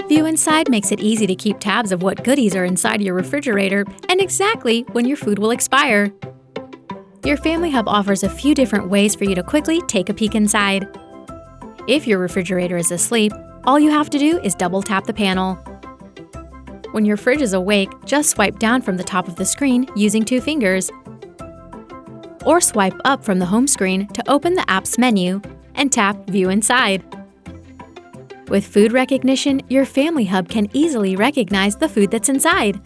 View Inside makes it easy to keep tabs of what goodies are inside your refrigerator and exactly when your food will expire. Your Family Hub offers a few different ways for you to quickly take a peek inside. If your refrigerator is asleep, all you have to do is double-tap the panel. When your fridge is awake, just swipe down from the top of the screen using 2 fingers. Or swipe up from the home screen to open the app's menu and tap View Inside. With food recognition, your Family Hub can easily recognize the food that's inside.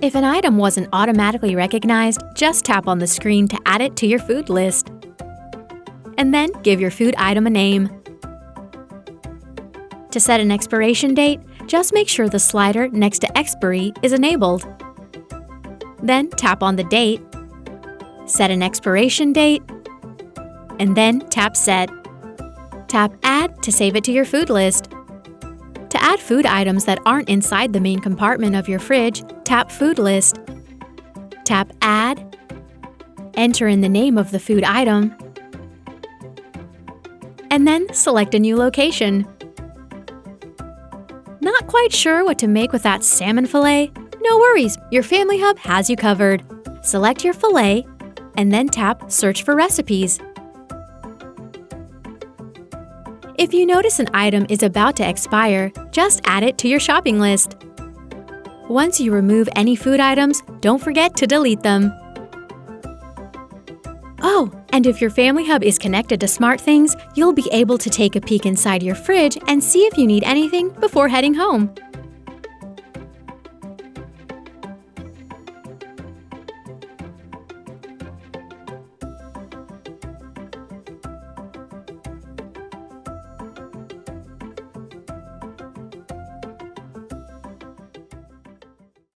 If an item wasn't automatically recognized, just tap on the screen to add it to your food list. And then give your food item a name. To set an expiration date, just make sure the slider next to Expiry is enabled. Then tap on the date, set an expiration date, and then tap Set. Tap Add to save it to your food list. To add food items that aren't inside the main compartment of your fridge, tap Food List. Tap Add, enter in the name of the food item, and then select a new location. Not quite sure what to make with that salmon fillet? No worries, your Family Hub has you covered. Select your fillet, and then tap Search for Recipes. If you notice an item is about to expire, just add it to your shopping list. Once you remove any food items, don't forget to delete them. Oh, and if your Family Hub is connected to SmartThings, you'll be able to take a peek inside your fridge and see if you need anything before heading home.